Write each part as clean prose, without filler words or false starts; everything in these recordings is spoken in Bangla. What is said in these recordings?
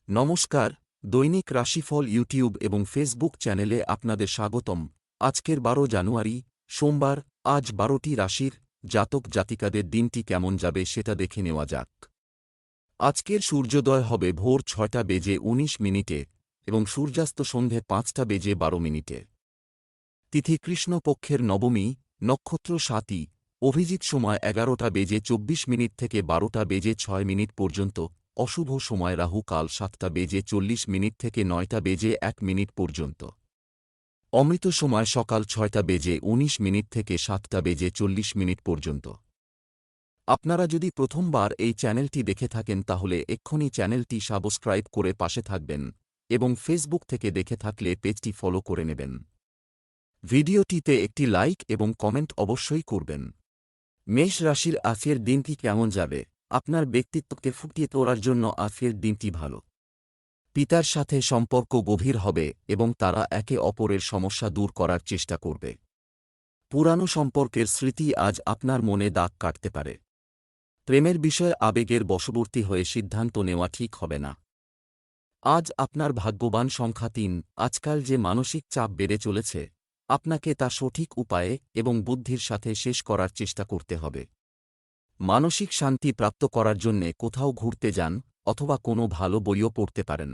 নমস্কার, দৈনিক রাশিফল ইউটিউব এবং ফেসবুক চ্যানেলে আপনাদের স্বাগতম। আজকের ১২ জানুয়ারি, সোমবার। আজ ১২টি রাশির জাতক জাতিকাদের দিনটি কেমন যাবে সেটা দেখে নেওয়া যাক। আজকের সূর্যোদয় হবে ভোর ৬টা বেজে ১৯ মিনিটে এবং সূর্যাস্ত সন্ধে ৫টা বেজে ১২ মিনিটে। তিথি কৃষ্ণপক্ষের নবমী, নক্ষত্র স্বাতী, অভিজিৎ সময় ১১টা বেজে ২৪ মিনিট থেকে ১২টা বেজে ৬ মিনিট পর্যন্ত। অশুভ সময় রাহু কাল ৭টা বেজে ৪০ মিনিট থেকে ৯টা বেজে ১ মিনিট পর্যন্ত। অমৃত সময় সকাল ৬টা বেজে ১৯ মিনিট থেকে ৭টা বেজে ৪০ মিনিট পর্যন্ত। আপনারা যদি প্রথমবার এই চ্যানেলটি দেখে থাকেন তাহলে এক্ষুনি চ্যানেলটি সাবস্ক্রাইব করে পাশে থাকবেন এবং ফেসবুক থেকে দেখে থাকলে পেজটি ফলো করে নেবেন। ভিডিওটিতে একটি লাইক এবং কমেন্ট অবশ্যই করবেন। মেষ রাশির আজকের দিনটি কেমন যাবে? আপনার ব্যক্তিত্বকে ফুটিয়ে তোলার জন্য আজকের দিনটি ভালো। পিতার সাথে সম্পর্ক গভীর হবে এবং তারা একে অপরের সমস্যা দূর করার চেষ্টা করবে। পুরানো সম্পর্কের স্মৃতি আজ আপনার মনে দাগ কাটতে পারে। প্রেমের বিষয়ে আবেগের বশবর্তী হয়ে সিদ্ধান্ত নেওয়া ঠিক হবে না। আজ আপনার ভাগ্যবান সংখ্যা ৩। আজকাল যে মানসিক চাপ বেড়ে চলেছে, আপনাকে তা সঠিক উপায়ে এবং বুদ্ধির সাথে শেষ করার চেষ্টা করতে হবে। মানসিক শান্তি প্রাপ্ত করার জন্যে কোথাও ঘুরতে যান অথবা কোনো ভালো বইও পড়তে পারেন।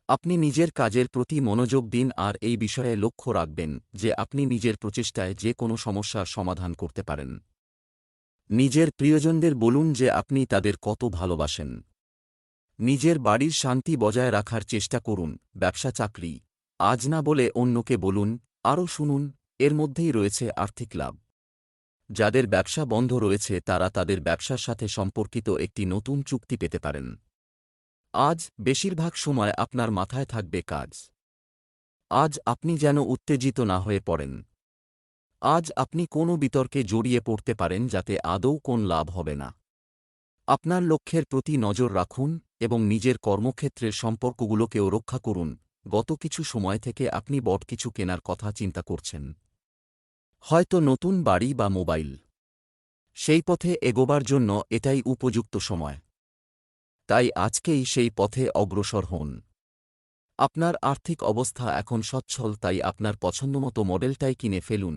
আপনি নিজের কাজের প্রতি মনোযোগ দিন আর এই বিষয়ে লক্ষ্য রাখবেন যে আপনি নিজের প্রচেষ্টায় যে কোনো সমস্যার সমাধান করতে পারেন। নিজের প্রিয়জনদের বলুন যে আপনি তাদের কত ভালোবাসেন। নিজের বাড়ির শান্তি বজায় রাখার চেষ্টা করুন। ব্যবসা চাকরি আজ না বলে অন্যকে বলুন, আরও শুনুন, এর মধ্যেই রয়েছে আর্থিক লাভ। যাদের ব্যবসা বন্ধ রয়েছে তারা তাদের ব্যবসার সাথে সম্পর্কিত একটি নতুন চুক্তি পেতে পারেন। আজ বেশিরভাগ সময় আপনার মাথায় থাকবে কাজ। আজ আপনি যেন উত্তেজিত না হয়ে পড়েন। আজ আপনি কোনো বিতর্কে জড়িয়ে পড়তে পারেন যাতে আদৌ কোন লাভ হবে না। আপনার লক্ষ্যের প্রতি নজর রাখুন এবং নিজের কর্মক্ষেত্রের সম্পর্কগুলোকেও রক্ষা করুন। গত কিছু সময় থেকে আপনি বড় কিছু কেনার কথা চিন্তা করছেন। হয়তো নতুন বাড়ি বা মোবাইল। সেই পথে এগোবার জন্য এটাই উপযুক্ত সময়। তাই আজকেই সেই পথে অগ্রসর হন। আপনার আর্থিক অবস্থা এখন সচ্ছল, তাই আপনার পছন্দমতো মডেলটাই কিনে ফেলুন।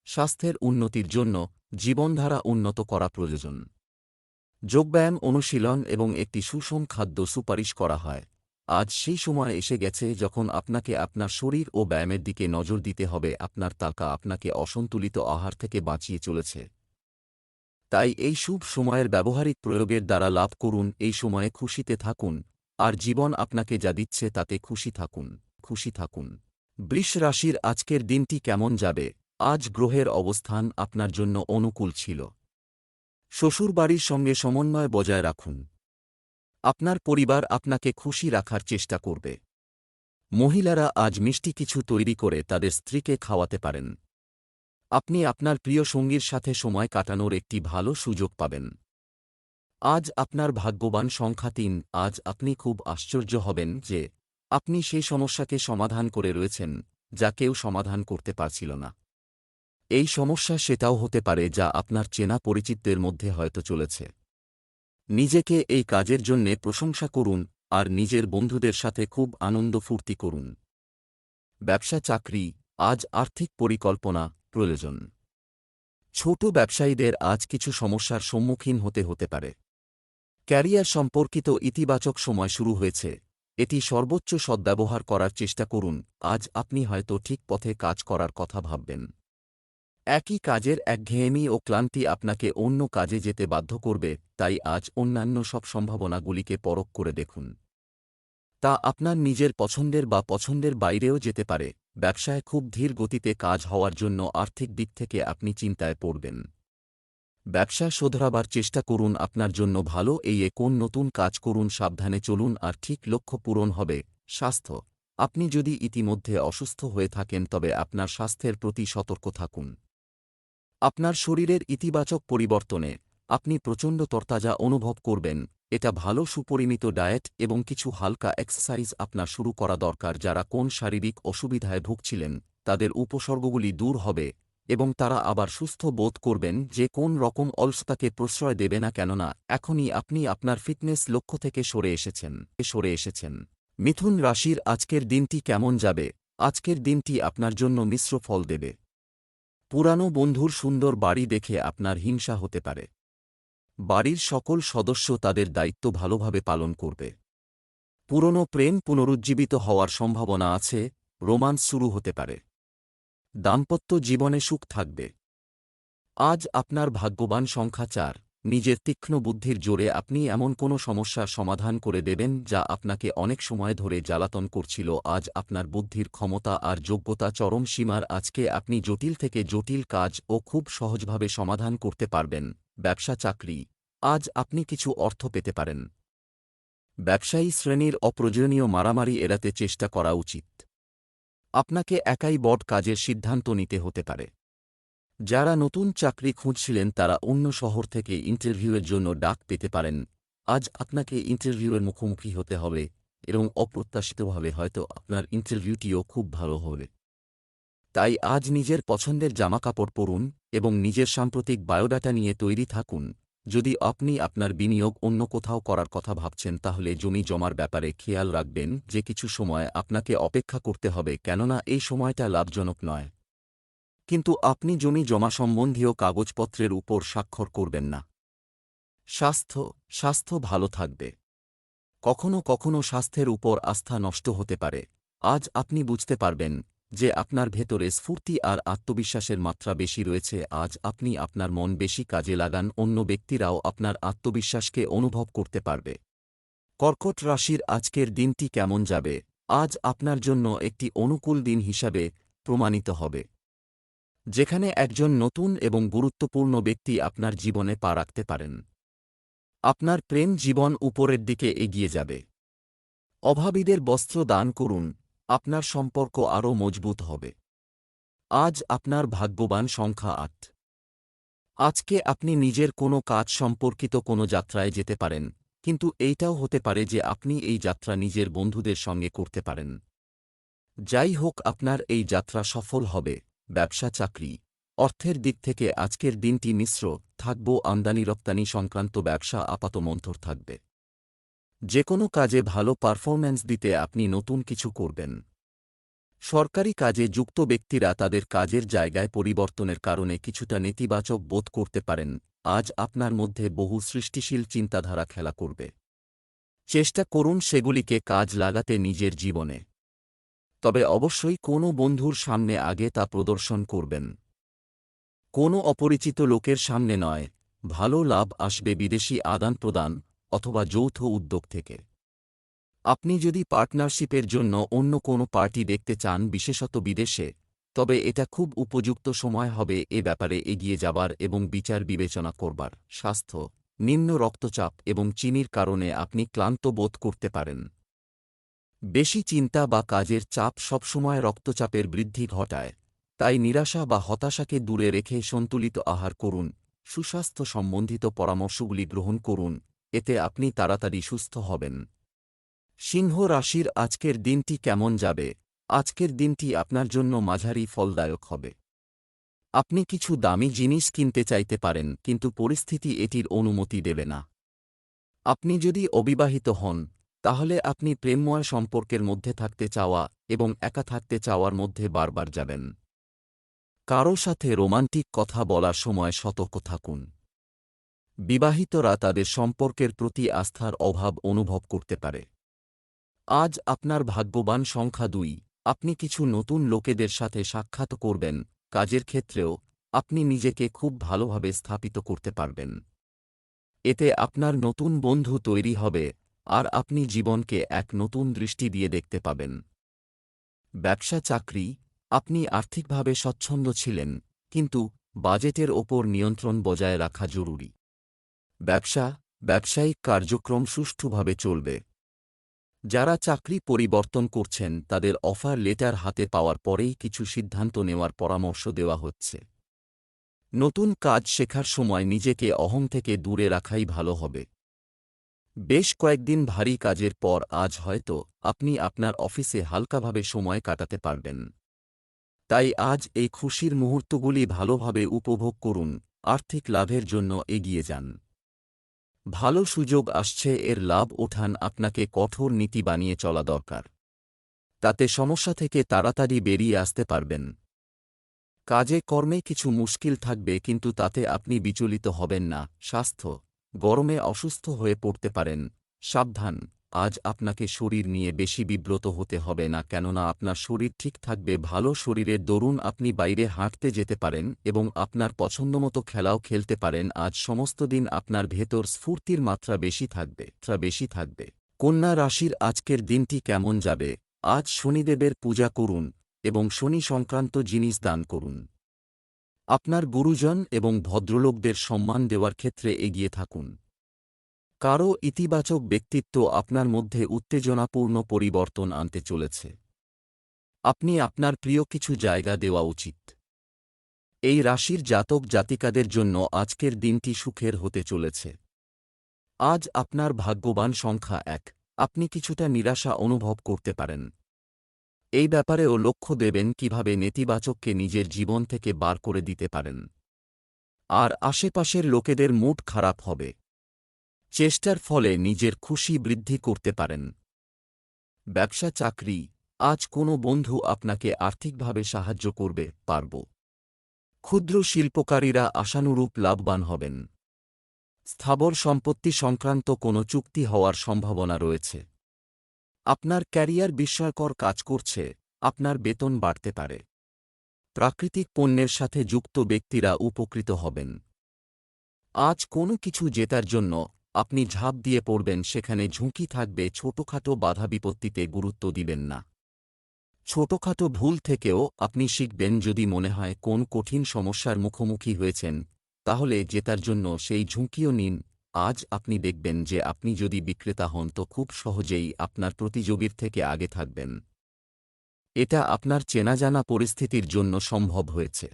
স্বাস্থ্যের উন্নতির জন্য জীবনধারা উন্নত করা প্রয়োজন। যোগব্যায়াম অনুশীলন এবং একটি সুষম খাদ্য সুপারিশ করা হয়। আজ সেই সময় এসে গেছে যখন আপনাকে আপনার শরীর ও ব্যায়ামের দিকে নজর দিতে হবে। আপনার টাকা আপনাকে অসন্তুলিত আহার থেকে বাঁচিয়ে চলেছে। তাই এই শুভ সময়ের ব্যবহারিক প্রয়োগের দ্বারা লাভ করুন। এই সময়ে খুশিতে থাকুন আর জীবন আপনাকে যা দিচ্ছে তাতে খুশি থাকুন। বৃষ রাশির আজকের দিনটি কেমন যাবে? আজ গ্রহের অবস্থান আপনার জন্য অনুকূল ছিল। শ্বশুরবাড়ির সঙ্গে সমন্বয় বজায় রাখুন। আপনার পরিবার আপনাকে খুশি রাখার চেষ্টা করবে। মহিলারা আজ মিষ্টি কিছু তৈরি করে তাদের স্ত্রীকে খাওয়াতে পারেন। আপনি আপনার প্রিয় সঙ্গীর সাথে সময় কাটানোর একটি ভালো সুযোগ পাবেন। আজ আপনার ভাগ্যবান সংখ্যা ৩। আজ আপনি খুব আশ্চর্য হবেন যে আপনি সেই সমস্যাকে সমাধান করে রয়েছেন যা কেউ সমাধান করতে পারছিল না। এই সমস্যা সেটাও হতে পারে যা আপনার চেনা পরিচিতদের মধ্যে হয়তো চলেছে। নিজেকে এই কাজের জন্যে প্রশংসা করুন আর নিজের বন্ধুদের সাথে খুব আনন্দ ফুর্তি করুন। ব্যবসা চাকরি আজ আর্থিক পরিকল্পনা প্রয়োজন। ছোট ব্যবসায়ীদের আজ কিছু সমস্যার সম্মুখীন হতে পারে। ক্যারিয়ার সম্পর্কিত ইতিবাচক সময় শুরু হয়েছে, এটি সর্বোচ্চ সদ্ব্যবহার করার চেষ্টা করুন। আজ আপনি হয়তো ঠিক পথে কাজ করার কথা ভাববেন। একই কাজের একঘেয়েমি ও ক্লান্তি আপনাকে অন্য কাজে যেতে বাধ্য করবে, তাই আজ অন্যান্য সব সম্ভাবনাগুলিকে পরখ করে দেখুন। তা আপনার নিজের পছন্দের বা পছন্দের বাইরেও যেতে পারে। ব্যবসায় খুব ধীর গতিতে কাজ হওয়ার জন্য আর্থিক দিক থেকে আপনি চিন্তায় পড়বেন। ব্যবসা শোধরাবার চেষ্টা করুন, আপনার জন্য ভালো। কোন নতুন কাজ করুন, সাবধানে চলুন আর ঠিক লক্ষ্য পূরণ হবে। স্বাস্থ্য আপনি যদি ইতিমধ্যে অসুস্থ হয়ে থাকেন তবে আপনার স্বাস্থ্যের প্রতি সতর্ক থাকুন। আপনার শরীরের ইতিবাচক পরিবর্তনে আপনি প্রচণ্ড তরতাজা অনুভব করবেন। এটা ভালো সুপরিমিত ডায়েট এবং কিছু হালকা এক্সারসাইজ আপনার শুরু করা দরকার। যারা কোন শারীরিক অসুবিধায় ভুগছিলেন তাদের উপসর্গগুলি দূর হবে এবং তারা আবার সুস্থ বোধ করবেন যে কোন রকম অলসতাকে প্রশ্রয় দেবে না, কেননা এখনই আপনি আপনার ফিটনেস লক্ষ্য থেকে সরে এসেছেন। মিথুন রাশির আজকের দিনটি কেমন যাবে? আজকের দিনটি আপনার জন্য মিশ্র ফল দেবে। পুরানো বন্ধুর সুন্দর বাড়ি দেখে আপনার হিংসা হতে পারে। বাড়ির সকল সদস্য তাদের দায়িত্ব ভালোভাবে পালন করবে। পুরনো প্রেম পুনরুজ্জীবিত হওয়ার সম্ভাবনা আছে, রোমান্স শুরু হতে পারে। দাম্পত্য জীবনে সুখ থাকবে। আজ আপনার ভাগ্যবান সংখ্যা 4। নিজের তীক্ষ্ণ বুদ্ধির জোরে আপনি এমন কোনো সমস্যার সমাধান করে দেবেন যা আপনাকে অনেক সময় ধরে জ্বালাতন করছিল। আজ আপনার বুদ্ধির ক্ষমতা আর যোগ্যতা চরম সীমার। আজকে আপনি জটিল থেকে জটিল কাজ ও খুব সহজভাবে সমাধান করতে পারবেন। ব্যবসা চাকরি, আজ আপনি কিছু অর্থ পেতে পারেন। ব্যবসায়ী শ্রেণীর অপ্রয়োজনীয় মারামারি এড়াতে চেষ্টা করা উচিত। আপনাকে একাই বড় কাজের সিদ্ধান্ত নিতে হতে পারে। যারা নতুন চাকরি খুঁজছিলেন তারা অন্য শহর থেকে ইন্টারভিউয়ের জন্য ডাক পেতে পারেন। আজ আপনাকে ইন্টারভিউয়ের মুখোমুখি হতে হবে এবং অপ্রত্যাশিতভাবে হয়তো আপনার ইন্টারভিউটিও খুব ভালো হবে। তাই আজ নিজের পছন্দের জামাকাপড় পরুন এবং নিজের সাম্প্রতিক বায়োডাটা নিয়ে তৈরি থাকুন। যদি আপনি আপনার বিনিয়োগ অন্য কোথাও করার কথা ভাবছেন তাহলে জমি জমার ব্যাপারে খেয়াল রাখবেন যে কিছু সময় আপনাকে অপেক্ষা করতে হবে, কেননা এই সময়টা লাভজনক নয়। কিন্তু আপনি জমি জমা সম্বন্ধীয় কাগজপত্রের উপর স্বাক্ষর করবেন না। স্বাস্থ্য ভালো থাকবে। কখনো কখনো স্বাস্থ্যের উপর আস্থা নষ্ট হতে পারে। আজ আপনি বুঝতে পারবেন যে আপনার ভেতরে স্ফূর্তি আর আত্মবিশ্বাসের মাত্রা বেশি রয়েছে। আজ আপনি আপনার মন বেশি কাজে লাগান, অন্য ব্যক্তিরাও আপনার আত্মবিশ্বাসকে অনুভব করতে পারবে। কর্কট রাশির আজকের দিনটি কেমন যাবে? আজ আপনার জন্য একটি অনুকূল দিন হিসাবে প্রমাণিত হবে, যেখানে একজন নতুন এবং গুরুত্বপূর্ণ ব্যক্তি আপনার জীবনে পা রাখতে পারেন। আপনার প্রেম জীবন উপরের দিকে এগিয়ে যাবে। অভাবীদের বস্ত্র দান করুন, আপনার সম্পর্ক আরও মজবুত হবে। আজ আপনার ভাগ্যবান সংখ্যা 8। আজকে আপনি নিজের কোনো কাজ সম্পর্কিত কোনো যাত্রায় যেতে পারেন, কিন্তু এইটাও হতে পারে যে আপনি এই যাত্রা নিজের বন্ধুদের সঙ্গে করতে পারেন। যাই হোক, আপনার এই যাত্রা সফল হবে। ব্যবসা চাকরি, অর্থের দিক থেকে আজকের দিনটি মিশ্র থাকবে। আমদানি রপ্তানি সংক্রান্ত ব্যবসা আপাতমন্থর থাকবে। যে কোনো কাজে ভালো পারফরম্যান্স দিতে আপনি নতুন কিছু করবেন। সরকারি কাজে যুক্ত ব্যক্তিরা তাদের কাজের জায়গায় পরিবর্তনের কারণে কিছুটা নেতিবাচক বোধ করতে পারেন। আজ আপনার মধ্যে বহু সৃষ্টিশীল চিন্তাধারা খেলা করবে। চেষ্টা করুন সেগুলিকে কাজ লাগাতে নিজের জীবনে। তবে অবশ্যই কোনো বন্ধুর সামনে আগে তা প্রদর্শন করবেন। কোনো অপরিচিত লোকের সামনে নয়। ভালো লাভ আসবে বিদেশি আদান প্রদান অথবা যৌথ উদ্যোগ থেকে। আপনি যদি পার্টনারশিপের জন্য অন্য কোনো পার্টি দেখতে চান, বিশেষত বিদেশে, তবে এটা খুব উপযুক্ত সময় হবে এ ব্যাপারে এগিয়ে যাবার এবং বিচার বিবেচনা করবার। স্বাস্থ্য, নিম্ন রক্তচাপ এবং চিনির কারণে আপনি ক্লান্ত বোধ করতে পারেন। বেশি চিন্তা বা কাজের চাপ সবসময় রক্তচাপের বৃদ্ধি ঘটায়, তাই নিরাশা বা হতাশাকে দূরে রেখে সন্তুলিত আহার করুন। সুস্বাস্থ্য সম্বন্ধিত পরামর্শগুলি গ্রহণ করুন, এতে আপনি তাড়াতাড়ি সুস্থ হবেন। সিংহ রাশির আজকের দিনটি কেমন যাবে? আজকের দিনটি আপনার জন্য মাঝারি ফলদায়ক হবে। আপনি কিছু দামি জিনিস কিনতে চাইতে পারেন, কিন্তু পরিস্থিতি এটির অনুমতি দেবে না। আপনি যদি অবিবাহিত হন, তাহলে আপনি প্রেমময় সম্পর্কের মধ্যে থাকতে চাওয়া এবং একা থাকতে চাওয়ার মধ্যে বারবার যাবেন। কারো সাথে রোমান্টিক কথা বলার সময় সতর্ক থাকুন। বিবাহিতরা তাদের সম্পর্কের প্রতি আস্থার অভাব অনুভব করতে পারে। আজ আপনার ভাগ্যবান সংখ্যা 2। আপনি কিছু নতুন লোকেদের সাথে সাক্ষাৎ করবেন। কাজের ক্ষেত্রেও আপনি নিজেকে খুব ভালোভাবে স্থাপিত করতে পারবেন। এতে আপনার নতুন বন্ধু তৈরি হবে আর আপনি জীবনকে এক নতুন দৃষ্টি দিয়ে দেখতে পাবেন। ব্যবসা চাকরি, আপনি আর্থিকভাবে স্বচ্ছন্দ ছিলেন, কিন্তু বাজেটের ওপর নিয়ন্ত্রণ বজায় রাখা জরুরি। ব্যবসায়িক কার্যক্রম সুষ্ঠুভাবে চলবে। যারা চাকরি পরিবর্তন করছেন তাদের অফার লেটার হাতে পাওয়ার পরেই কিছু সিদ্ধান্ত নেওয়ার পরামর্শ দেওয়া হচ্ছে। নতুন কাজ শেখার সময় নিজেকে অহং থেকে দূরে রাখাই ভালো হবে। বেশ কয়েকদিন ভারী কাজের পর আজ হয়তো আপনি আপনার অফিসে হালকাভাবে সময় কাটাতে পারবেন। তাই আজ এই খুশির মুহূর্তগুলি ভালোভাবে উপভোগ করুন, আর্থিক লাভের জন্য এগিয়ে যান। ভালো সুযোগ আসছে, এর লাভ ওঠান। আপনাকে কঠোর নীতি বানিয়ে চলা দরকার, তাতে সমস্যা থেকে তাড়াতাড়ি বেরিয়ে আসতে পারবেন। কাজে কর্মে কিছু মুশকিল থাকবে, কিন্তু তাতে আপনি বিচলিত হবেন না। স্বাস্থ্য, গরমে অসুস্থ হয়ে পড়তে পারেন, সাবধান। আজ আপনাকে শরীর নিয়ে বেশি বিব্রত হতে হবে না, কেননা আপনার শরীর ঠিক থাকবে। ভালো শরীরের দরুন আপনি বাইরে হাঁটতে যেতে পারেন এবং আপনার পছন্দমতো খেলাও খেলতে পারেন। আজ সমস্ত দিন আপনার ভেতর স্ফূর্তির মাত্রা বেশি থাকবে। কন্যা রাশির আজকের দিনটি কেমন যাবে? আজ শনিদেবের পূজা করুন এবং শনি সংক্রান্ত জিনিস দান করুন। আপনার গুরুজন এবং ভদ্রলোকদের সম্মান দেওয়ার ক্ষেত্রে এগিয়ে থাকুন। কারও ইতিবাচক ব্যক্তিত্ব আপনার মধ্যে উত্তেজনাপূর্ণ পরিবর্তন আনতে চলেছে। আপনি আপনার প্রিয় কিছু জায়গা দেওয়া উচিত। এই রাশির জাতক জাতিকাদের জন্য আজকের দিনটি সুখের হতে চলেছে। আজ আপনার ভাগ্যবান সংখ্যা 1। আপনি কিছুটা নিরাশা অনুভব করতে পারেন। এই ব্যাপারেও লক্ষ্য দেবেন কিভাবে নেতিবাচককে নিজের জীবন থেকে বার করে দিতে পারেন। আর আশেপাশের লোকেদের মুড খারাপ হবে। চেষ্টার ফলে নিজের খুশি বৃদ্ধি করতে পারেন। ব্যবসা চাকরি, আজ কোনো বন্ধু আপনাকে আর্থিকভাবে সাহায্য করবে পারব। ক্ষুদ্র শিল্পকারীরা আশানুরূপ লাভবান হবেন। স্থাবর সম্পত্তি সংক্রান্ত কোনো চুক্তি হওয়ার সম্ভাবনা রয়েছে। আপনার ক্যারিয়ার বিস্ময়কর কাজ করছে, আপনার বেতন বাড়তে পারে। প্রাকৃতিক পণ্যের সাথে যুক্ত ব্যক্তিরা উপকৃত হবেন। আজ কোনো কিছু জেতার জন্য আপনি ঝাঁপ দিয়ে পড়বেন, সেখানে ঝুঁকি থাকবে। ছোটখাটো বাধা বিপত্তিতে গুরুত্ব দিবেন না। ছোটখাটো ভুল থেকেও আপনি শিখবেন। যদি মনে হয় কোন কঠিন সমস্যার মুখোমুখি হয়েছেন, তাহলে জেতার জন্য সেই ঝুঁকিও নিন। আজ আপনি দেখবেন যে আপনি যদি বিক্রেতা হন তো খুব সহজেই আপনার প্রতিযোগীর থেকে আগে থাকবেন। এটা আপনার চেনাজানা পরিস্থিতির জন্য সম্ভব হয়েছে।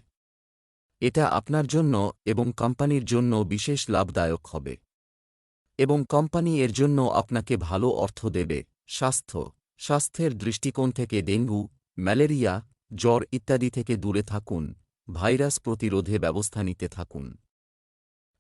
এটা আপনার জন্য এবং কোম্পানির জন্য বিশেষ লাভদায়ক হবে এবং কোম্পানি এর জন্য আপনাকে ভালো অর্থ দেবে। স্বাস্থ্যের দৃষ্টিকোণ থেকে ডেঙ্গু, ম্যালেরিয়া, জ্বর ইত্যাদি থেকে দূরে থাকুন। ভাইরাস প্রতিরোধে ব্যবস্থা নিতে থাকুন।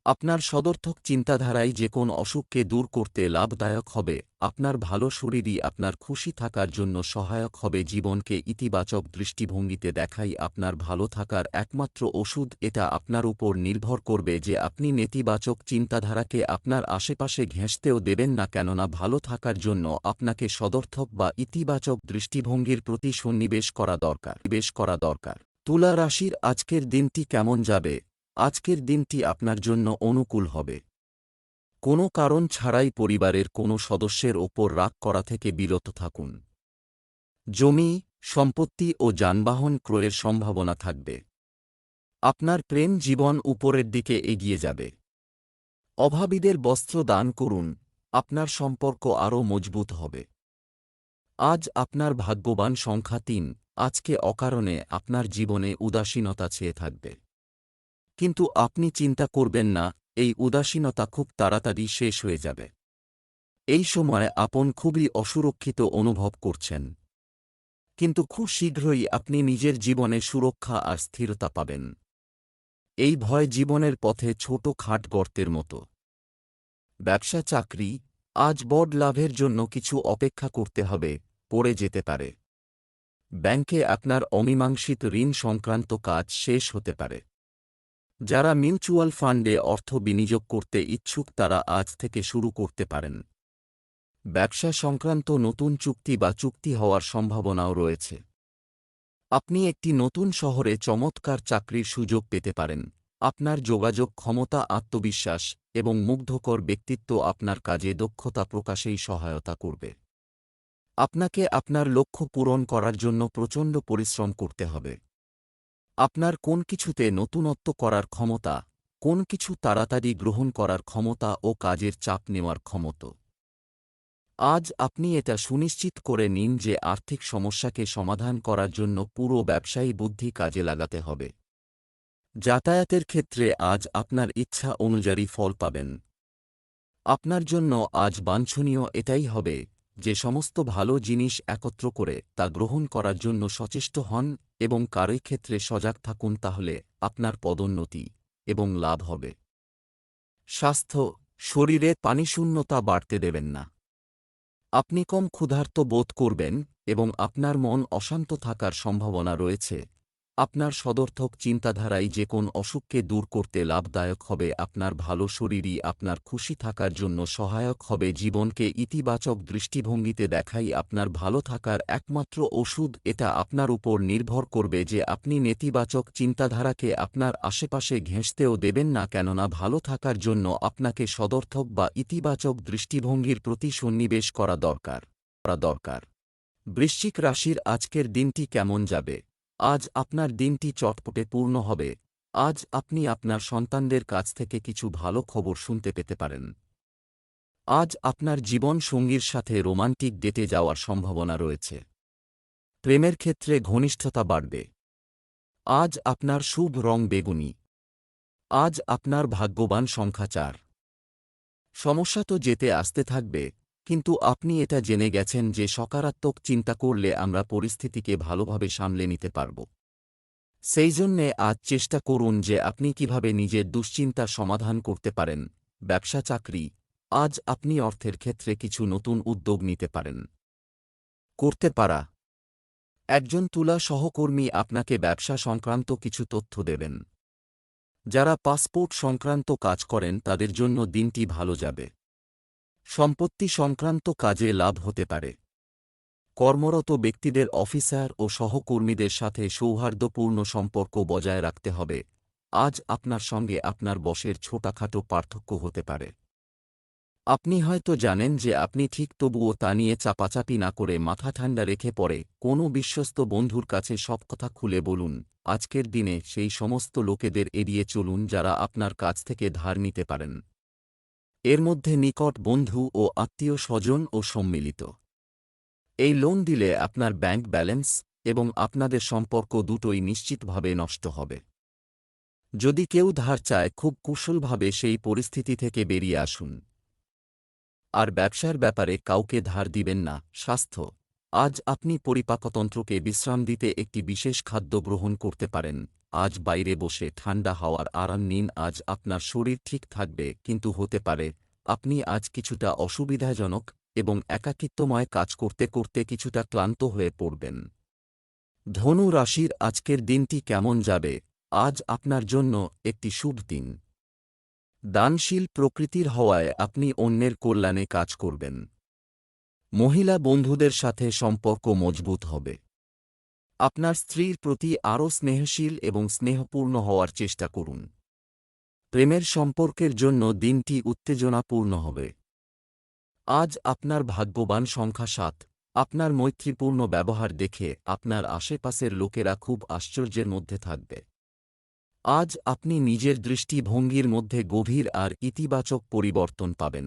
আপনার সদর্থক চিন্তাধারাই যে কোন অসুখকে দূর করতে লাভদায়ক হবে। আপনার ভালো শরীরই আপনার খুশি থাকার জন্য সহায়ক হবে। জীবনকে ইতিবাচক দৃষ্টিভঙ্গিতে দেখাই আপনার ভালো থাকার একমাত্র ওষুধ। এটা আপনার উপর নির্ভর করবে যে আপনি নেতিবাচক চিন্তাধারাকে আপনার আশেপাশে ঘেঁষতেও দেবেন না, কেননা ভালো থাকার জন্য আপনাকে সদর্থক বা ইতিবাচক দৃষ্টিভঙ্গির প্রতি সন্নিবেশ করা দরকার। তুলা রাশির আজকের দিনটি কেমন যাবে? আজকের দিনটি আপনার জন্য অনুকূল হবে। কোনো কারণ ছাড়াই পরিবারের কোনো সদস্যের ওপর রাগ করা থেকে বিরত থাকুন। জমি, সম্পত্তি ও যানবাহন ক্রয়ের সম্ভাবনা থাকবে। আপনার প্রেম জীবন উপরের দিকে এগিয়ে যাবে। অভাবীদের বস্ত্র দান করুন, আপনার সম্পর্ক আরও মজবুত হবে। আজ আপনার ভাগ্যবান সংখ্যা 3। আজকে অকারণে আপনার জীবনে উদাসীনতা ছেয়ে থাকবে। কিন্তু আপনি চিন্তা করবেন না, এই উদাসীনতা খুব তাড়াতাড়ি শেষ হয়ে যাবে। এই সময় আপনি খুবই অসুরক্ষিত অনুভব করছেন, কিন্তু খুব শীঘ্রই আপনি নিজের জীবনে সুরক্ষা আর স্থিরতা পাবেন। এই ভয় জীবনের পথে ছোট-খাট গর্তের মতো। ব্যবসা চাকরি, আজ বড় লাভের জন্য কিছু অপেক্ষা করতে হবে, পড়ে যেতে পারে। ব্যাংকে আপনার অমীমাংসিত ঋণ সংক্রান্ত কাজ শেষ হতে পারে। যারা মিউচুয়াল ফান্ডে অর্থ বিনিয়োগ করতে ইচ্ছুক তারা আজ থেকে শুরু করতে পারেন। ব্যবসা সংক্রান্ত নতুন চুক্তি হওয়ার সম্ভাবনাও রয়েছে। আপনি একটি নতুন শহরে চমৎকার চাকরির সুযোগ পেতে পারেন। আপনার যোগাযোগ ক্ষমতা, আত্মবিশ্বাস এবং মুগ্ধকর ব্যক্তিত্ব আপনার কাজে দক্ষতা প্রকাশেই সহায়তা করবে। আপনাকে আপনার লক্ষ্য পূরণ করার জন্য প্রচণ্ড পরিশ্রম করতে হবে। আপনার কোন কিছুতে নতুনত্ব করার ক্ষমতা, কোন কিছু তাড়াতাড়ি গ্রহণ করার ক্ষমতা ও কাজের চাপ নেওয়ার ক্ষমতা। আজ আপনি এটা সুনিশ্চিত করে নিন যে আর্থিক সমস্যাকে সমাধান করার জন্য পুরো ব্যবসায়ী বুদ্ধি কাজে লাগাতে হবে। যাতায়াতের ক্ষেত্রে আজ আপনার ইচ্ছা অনুযায়ী ফল পাবেন। আপনার জন্য আজ বাঞ্ছনীয় এটাই হবে যে সমস্ত ভালো জিনিস একত্র করে তা গ্রহণ করার জন্য সচেষ্ট হন এবং কারই ক্ষেত্রে সজাগ থাকুন, তাহলে আপনার পদোন্নতি এবং লাভ হবে। স্বাস্থ্য, শরীরে পানিশূন্যতা বাড়তে দেবেন না। আপনি কম ক্ষুধার্ত বোধ করবেন এবং আপনার মন অশান্ত থাকার সম্ভাবনা রয়েছে। আপনার সদর্থক চিন্তাধারাই যে কোন অসুখকে দূর করতে লাভদায়ক হবে। আপনার ভালো শরীরই আপনার খুশি থাকার জন্য সহায়ক হবে। জীবনকে ইতিবাচক দৃষ্টিভঙ্গিতে দেখাই আপনার ভালো থাকার একমাত্র ওষুধ। এটা আপনার উপর নির্ভর করবে যে আপনি নেতিবাচক চিন্তাধারাকে আপনার আশেপাশে ঘেঁষতেও দেবেন না, কেননা ভালো থাকার জন্য আপনাকে সদর্থক বা ইতিবাচক দৃষ্টিভঙ্গির প্রতি সন্নিবেশ করা দরকার। বৃশ্চিক রাশির আজকের দিনটি কেমন যাবে? আজ আপনার দিনটি চটপটে পূর্ণ হবে। আজ আপনি আপনার সন্তানদের কাছ থেকে কিছু ভালো খবর শুনতে পেতে পারেন। আজ আপনার জীবন সঙ্গীর সাথে রোমান্টিক ডেটে যাওয়ার সম্ভাবনা রয়েছে। প্রেমের ক্ষেত্রে ঘনিষ্ঠতা বাড়বে। আজ আপনার শুভ রং বেগুনি। আজ আপনার ভাগ্যবান সংখ্যা 4। সমস্যা তো যেতে আসতে থাকবে, কিন্তু আপনি এটা জেনে গেছেন যে সকারাত্মক চিন্তা করলে আমরা পরিস্থিতিকে ভালোভাবে সামলে নিতে পারব। সেই জন্যে আজ চেষ্টা করুন যে আপনি কিভাবে নিজের দুশ্চিন্তার সমাধান করতে পারেন। ব্যবসা চাকরি, আজ আপনি অর্থের ক্ষেত্রে কিছু নতুন উদ্যোগ নিতে পারেন। করতে পারা, একজন তুলা সহকর্মী আপনাকে ব্যবসা সংক্রান্ত কিছু তথ্য দেবেন। যারা পাসপোর্ট সংক্রান্ত কাজ করেন তাদের জন্য দিনটি ভালো যাবে। সম্পত্তি সংক্রান্ত কাজে লাভ হতে পারে। কর্মরত ব্যক্তিদের অফিসার ও সহকর্মীদের সাথে সৌহার্দ্যপূর্ণ সম্পর্ক বজায় রাখতে হবে। আজ আপনার সঙ্গে আপনার বসের ছোটখাটো পার্থক্য হতে পারে। আপনি হয়তো জানেন যে আপনি ঠিক, তবুও তা নিয়ে চাপাচাপি না করে মাথা ঠান্ডা রেখে পরে কোনো বিশ্বস্ত বন্ধুর কাছে সব কথা খুলে বলুন। আজকের দিনে সেই সমস্ত লোকেদের এড়িয়ে চলুন যারা আপনার কাছ থেকে ধার নিতে পারেন। এর মধ্যে নিকট বন্ধু ও আত্মীয় স্বজন ও সম্মিলিত। এই লোন দিলে আপনার ব্যাংক ব্যালেন্স এবং আপনাদের সম্পর্ক দুটোই নিশ্চিতভাবে নষ্ট হবে। যদি কেউ ধার চায়, খুব কুশলভাবে সেই পরিস্থিতি থেকে বেরিয়ে আসুন। আর ব্যবসার ব্যাপারে কাউকে ধার দিবেন না। স্বাস্থ্য, আজ আপনি পরিপাকতন্ত্রকে বিশ্রাম দিতে একটি বিশেষ খাদ্য গ্রহণ করতে পারেন। আজ বাইরে বসে ঠান্ডা হাওয়ার আরাম নিন। আজ আপনার শরীর ঠিক থাকবে, কিন্তু হতে পারে আপনি আজ কিছুটা অসুবিধাজনক এবং একাকিত্বময় কাজ করতে করতে কিছুটা ক্লান্ত হয়ে পড়বেন। ধনু রাশির আজকের দিনটি কেমন যাবে? আজ আপনার জন্য একটি শুভ দিন। দানশীল প্রকৃতির হওয়ায় আপনি অন্যের কল্যাণে কাজ করবেন। মহিলা বন্ধুদের সাথে সম্পর্ক মজবুত হবে। আপনার স্ত্রীর প্রতি আরও স্নেহশীল এবং স্নেহপূর্ণ হওয়ার চেষ্টা করুন। প্রেমের সম্পর্কের জন্য দিনটি উত্তেজনাপূর্ণ হবে। আজ আপনার ভাগ্যবান সংখ্যা 7। আপনার মৈত্রীপূর্ণ ব্যবহার দেখে আপনার আশেপাশের লোকেরা খুব আশ্চর্যের মধ্যে থাকবে। আজ আপনি নিজের দৃষ্টিভঙ্গির মধ্যে গভীর আর ইতিবাচক পরিবর্তন পাবেন।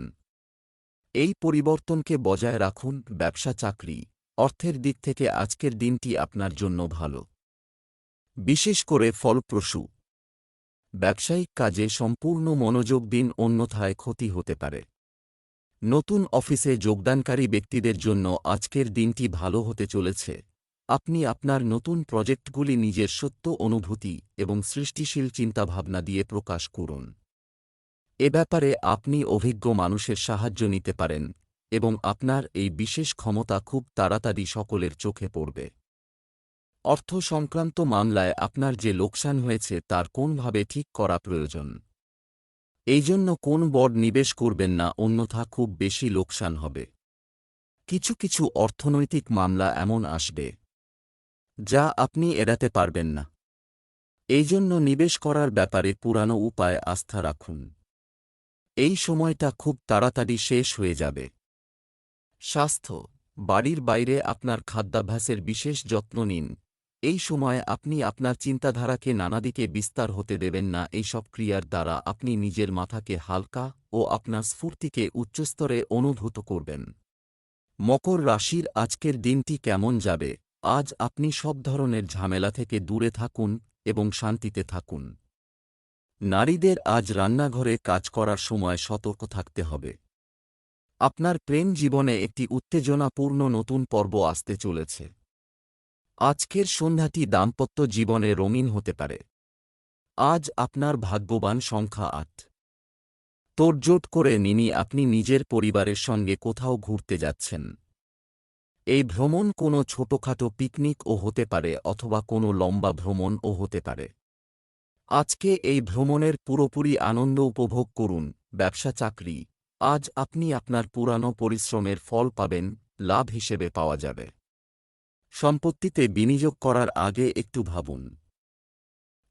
এই পরিবর্তনকে বজায় রাখুন। ব্যবসা চাকরি, অর্থের দিক থেকে আজকের দিনটি আপনার জন্য ভালো, বিশেষ করে ফলপ্রসূ। ব্যবসায়িক কাজে সম্পূর্ণ মনোযোগ দিন, অন্যথায় ক্ষতি হতে পারে। নতুন অফিসে যোগদানকারী ব্যক্তিদের জন্য আজকের দিনটি ভালো হতে চলেছে। আপনি আপনার নতুন প্রজেক্টগুলি নিজের সত্য অনুভূতি এবং সৃষ্টিশীল চিন্তাভাবনা দিয়ে প্রকাশ করুন। এ ব্যাপারে আপনি অভিজ্ঞ মানুষের সাহায্য নিতে পারেন এবং আপনার এই বিশেষ ক্ষমতা খুব তাড়াতাড়ি সকলের চোখে পড়বে। অর্থ সংক্রান্ত মামলায় আপনার যে লোকসান হয়েছে তার কোনভাবে ঠিক করা প্রয়োজন। এই জন্য কোন বড় নিবেশ করবেন না, অন্যথা খুব বেশি লোকসান হবে। কিছু কিছু অর্থনৈতিক মামলা এমন আসবে যা আপনি এড়াতে পারবেন না। এই জন্য নিবেশ করার ব্যাপারে পুরানো উপায় আস্থা রাখুন। এই সময়টা খুব তাড়াতাড়ি শেষ হয়ে যাবে। স্বাস্থ্য, বাড়ির বাইরে আপনার খাদ্যাভ্যাসের বিশেষ যত্ন নিন। এই সময় আপনি আপনার চিন্তাধারাকে নানাদিকে বিস্তার হতে দেবেন না। এইসব ক্রিয়ার দ্বারা আপনি নিজের মাথাকে হালকা ও আপনার স্ফূর্তিকে উচ্চস্তরে অনুভূত করবেন। মকর রাশির আজকের দিনটি কেমন যাবে? আজ আপনি সব ধরনের ঝামেলা থেকে দূরে থাকুন এবং শান্তিতে থাকুন। নারীদের আজ রান্নাঘরে কাজ করার সময় সতর্ক থাকতে হবে। আপনার প্রেম জীবনে একটি উত্তেজনাপূর্ণ নতুন পর্ব আসতে চলেছে। আজকের সন্ধ্যাটি দাম্পত্য জীবনে রঙিন হতে পারে। আজ আপনার ভাগ্যবান সংখ্যা ৮। তোড়জোড় করে নিনি আপনি নিজের পরিবারের সঙ্গে কোথাও ঘুরতে যাচ্ছেন। এই ভ্রমণ কোনো ছোটখাটো পিকনিকও হতে পারে অথবা কোনো লম্বা ভ্রমণও হতে পারে। আজকে এই ভ্রমণের পুরোপুরি আনন্দ উপভোগ করুন। ব্যবসা চাকরি, আজ আপনি আপনার পুরানো পরিশ্রমের ফল পাবেন, লাভ হিসেবে পাওয়া যাবে। সম্পত্তিতে বিনিয়োগ করার আগে একটু ভাবুন।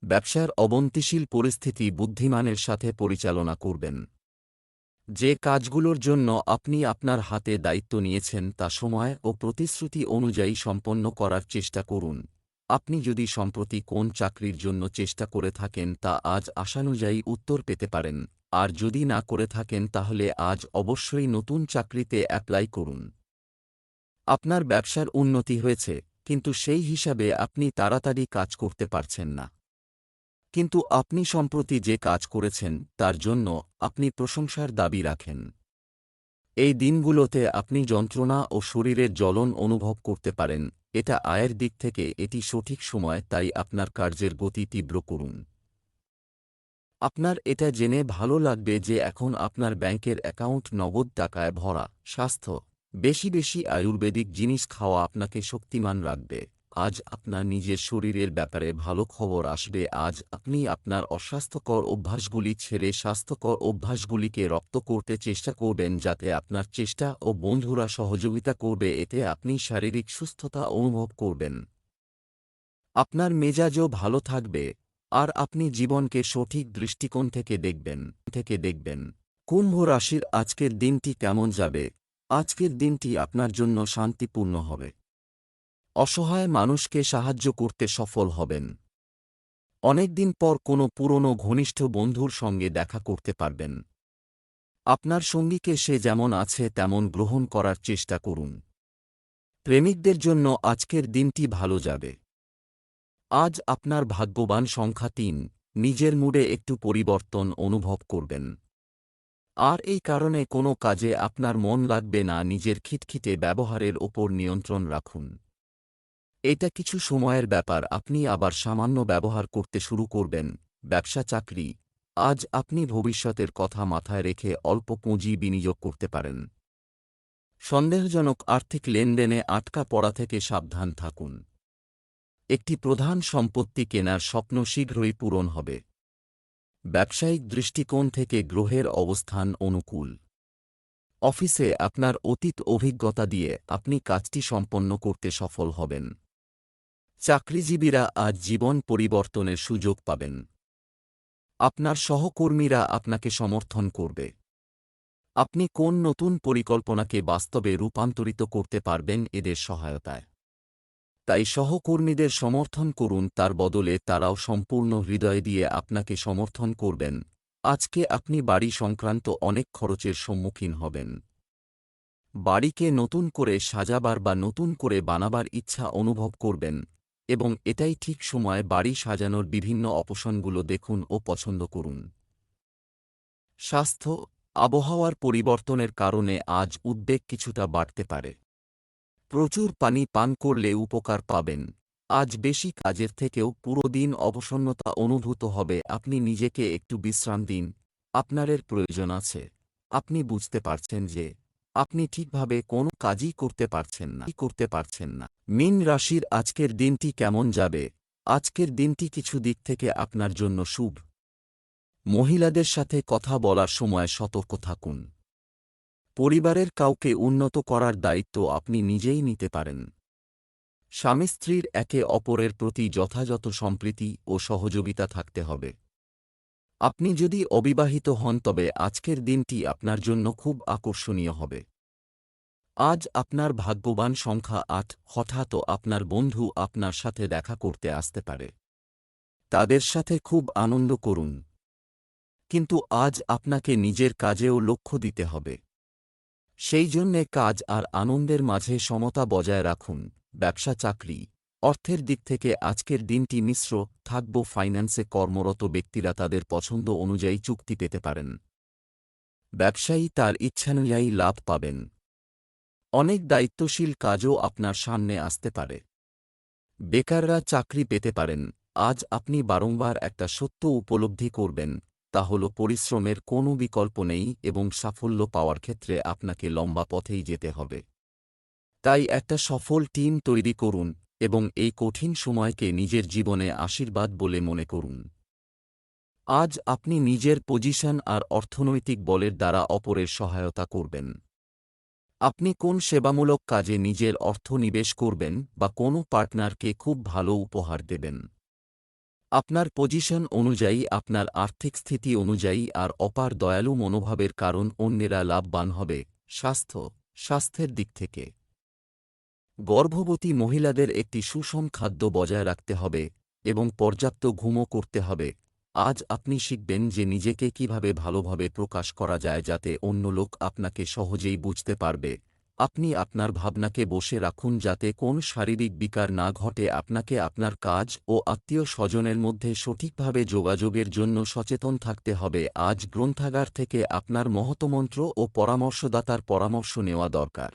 ব্যবসার অবনতিশীল পরিস্থিতি বুদ্ধিমানের সাথে পরিচালনা করবেন। যে কাজগুলোর জন্য আপনি আপনার হাতে দায়িত্ব নিয়েছেন তা সময় ও প্রতিশ্রুতি অনুযায়ী সম্পন্ন করার চেষ্টা করুন। আপনি যদি সম্প্রতি কোন চাকরির জন্য চেষ্টা করে থাকেন তা আজ আশানুযায়ী উত্তর পেতে পারেন, আর যদি না করে থাকেন তাহলে আজ অবশ্যই নতুন চাকরিতে অ্যাপ্লাই করুন। আপনার ব্যবসার উন্নতি হয়েছে, কিন্তু সেই হিসাবে আপনি তাড়াতাড়ি কাজ করতে পারছেন না। কিন্তু আপনি সম্প্রতি যে কাজ করেছেন তার জন্য আপনি প্রশংসার দাবি রাখেন। এই দিনগুলোতে আপনি যন্ত্রণা ও শরীরের জ্বলন অনুভব করতে পারেন। এটা আয়ের দিক থেকে এটি সঠিক সময়, তাই আপনার কার্যের গতি তীব্র করুন। আপনার এটা জেনে ভালো লাগবে যে এখন আপনার ব্যাংকের অ্যাকাউন্ট নগদ টাকায় ভরা। স্বাস্থ্য, বেশি বেশি আয়ুর্বেদিক জিনিস খাওয়া আপনাকে শক্তিমান রাখবে। আজ আপনার নিজের শরীরের ব্যাপারে ভালো খবর আসবে। আজ আপনি আপনার অস্বাস্থ্যকর অভ্যাসগুলি ছেড়ে স্বাস্থ্যকর অভ্যাসগুলিকে রপ্ত করতে চেষ্টা করবেন, যাতে আপনার চেষ্টা ও বন্ধুরা সহযোগিতা করবে, এতে আপনি শারীরিক সুস্থতা অনুভব করবেন। আপনার মেজাজও ভালো থাকবে, আর আপনি জীবনকে সঠিক দৃষ্টিকোণ থেকে দেখবেন। কুম্ভ রাশির আজকের দিনটি কেমন যাবে? আজকের দিনটি আপনার জন্য শান্তিপূর্ণ হবে। অসহায় মানুষকে সাহায্য করতে সফল হবেন। অনেকদিন পর কোনো পুরনো ঘনিষ্ঠ বন্ধুর সঙ্গে দেখা করতে পারবেন। আপনার সঙ্গীকে সে যেমন আছে তেমন গ্রহণ করার চেষ্টা করুন। প্রেমিকদের জন্য আজকের দিনটি ভালো যাবে। আজ আপনার ভাগ্যবান সংখ্যা ৩। নিজের মুডে একটু পরিবর্তন অনুভব করবেন। আর এই কারণে কোনো কাজে আপনার মন লাগবে না। নিজের খিটখিটে ব্যবহারের ওপর নিয়ন্ত্রণ রাখুন। এটা কিছু সময়ের ব্যাপার, আপনি আবার সামান্য ব্যবহার করতে শুরু করবেন। ব্যবসা চাকরি, আজ আপনি ভবিষ্যতের কথা মাথায় রেখে অল্প পুঁজি বিনিয়োগ করতে পারেন। সন্দেহজনক আর্থিক লেনদেনে আটকা পড়া থেকে সাবধান থাকুন। একটি প্রধান সম্পত্তি কেনার স্বপ্ন শীঘ্রই পূরণ হবে। ব্যবসায়িক দৃষ্টিকোণ থেকে গ্রহের অবস্থান অনুকূল। অফিসে আপনার অতীত অভিজ্ঞতা দিয়ে আপনি কাজটি সম্পন্ন করতে সফল হবেন। চাকরিজীবীরা আজ জীবন পরিবর্তনের সুযোগ পাবেন। আপনার সহকর্মীরা আপনাকে সমর্থন করবে। আপনি কোন নতুন পরিকল্পনাকে বাস্তবে রূপান্তরিত করতে পারবেন এদের সহায়তায়। তাই সহকর্মীদের সমর্থন করুন, তার বদলে তারাও সম্পূর্ণ হৃদয় দিয়ে আপনাকে সমর্থন করবেন। আজকে আপনি বাড়ি সংক্রান্ত অনেক খরচের সম্মুখীন হবেন। বাড়িকে নতুন করে সাজাবার বা নতুন করে বানাবার ইচ্ছা অনুভব করবেন, এবং এটাই ঠিক সময়। বাড়ি সাজানোর বিভিন্ন অপশনগুলো দেখুন ও পছন্দ করুন। স্বাস্থ্য, আবহাওয়ার পরিবর্তনের কারণে আজ উদ্বেগ কিছুটা বাড়তে পারে। প্রচুর পানি পান করলে উপকার পাবেন। আজ বেশি কাজের থেকেও পুরো দিন অবসন্নতা অনুভূত হবে। আপনি নিজেকে একটু বিশ্রাম দিন। আপনার এর প্রয়োজন আছে। আপনি বুঝতে পারছেন যে আপনি ঠিকভাবে কোনো কাজই করতে পারছেন না। মীন রাশির আজকের দিনটি কেমন যাবে? আজকের দিনটি কিছু দিক থেকে আপনার জন্য শুভ। মহিলাদের সাথে কথা বলার সময় সতর্ক থাকুন। পরিবারের কাউকে উন্নত করার দায়িত্ব আপনি নিজেই নিতে পারেন। স্বামী স্ত্রীর একে অপরের প্রতি যথাযথ সম্প্রীতি ও সহযোগিতা থাকতে হবে। আপনি যদি অবিবাহিত হন তবে আজকের দিনটি আপনার জন্য খুব আকর্ষণীয় হবে। আজ আপনার ভাগ্যবান সংখ্যা ৮। হঠাৎ আপনার বন্ধু আপনার সাথে দেখা করতে আসতে পারে। তাদের সাথে খুব আনন্দ করুন। কিন্তু আজ আপনাকে নিজের কাজেও লক্ষ্য দিতে হবে। সেই জন্যে কাজ আর আনন্দের মাঝে সমতা বজায় রাখুন। ব্যবসা চাকরি, অর্থের দিক থেকে আজকের দিনটি মিশ্র ফাইন্যান্সে কর্মরত ব্যক্তিরা তাদের পছন্দ অনুযায়ী চুক্তি পেতে পারেন। ব্যবসায়ী তার ইচ্ছানুযায়ী লাভ পাবেন। অনেক দায়িত্বশীল কাজও আপনার সামনে আসতে পারে। বেকাররা চাকরি পেতে পারেন। আজ আপনি বারংবার একটা সত্য উপলব্ধি করবেন, তা হল পরিশ্রমের কোনো বিকল্প নেই এবং সাফল্য পাওয়ার ক্ষেত্রে আপনাকে লম্বা পথেই যেতে হবে। তাই একটা সফল টিম তৈরি করুন এবং এই কঠিন সময়কে নিজের জীবনে আশীর্বাদ বলে মনে করুন। আজ আপনি নিজের পজিশন আর অর্থনৈতিক বলের দ্বারা অপরের সহায়তা করবেন। আপনি কোন সেবামূলক কাজে নিজের অর্থ নিবেশ করবেন বা কোনো পার্টনারকে খুব ভালো উপহার দেবেন। আপনার পজিশন অনুযায়ী, আপনার আর্থিক স্থিতি অনুযায়ী আর অপার দয়ালু মনোভাবের কারণ অন্যেরা লাভবান হবে। স্বাস্থ্যের দিক থেকে গর্ভবতী মহিলাদের একটি সুষম খাদ্য বজায় রাখতে হবে এবং পর্যাপ্ত ঘুমও করতে হবে। আজ আপনি শিখবেন যে নিজেকে কিভাবে ভালোভাবে প্রকাশ করা যায় যাতে অন্য লোক আপনাকে সহজেই বুঝতে পারবে। আপনি আপনার ভাবনাকে বসে রাখুন যাতে কোন শারীরিক বিকার না ঘটে। আপনাকে আপনার কাজ ও আত্মীয় স্বজনের মধ্যে সঠিকভাবে যোগাযোগের জন্য সচেতন থাকতে হবে। আজ গ্রন্থাগার থেকে আপনার মহতমন্ত্র ও পরামর্শদাতার পরামর্শ নেওয়া দরকার।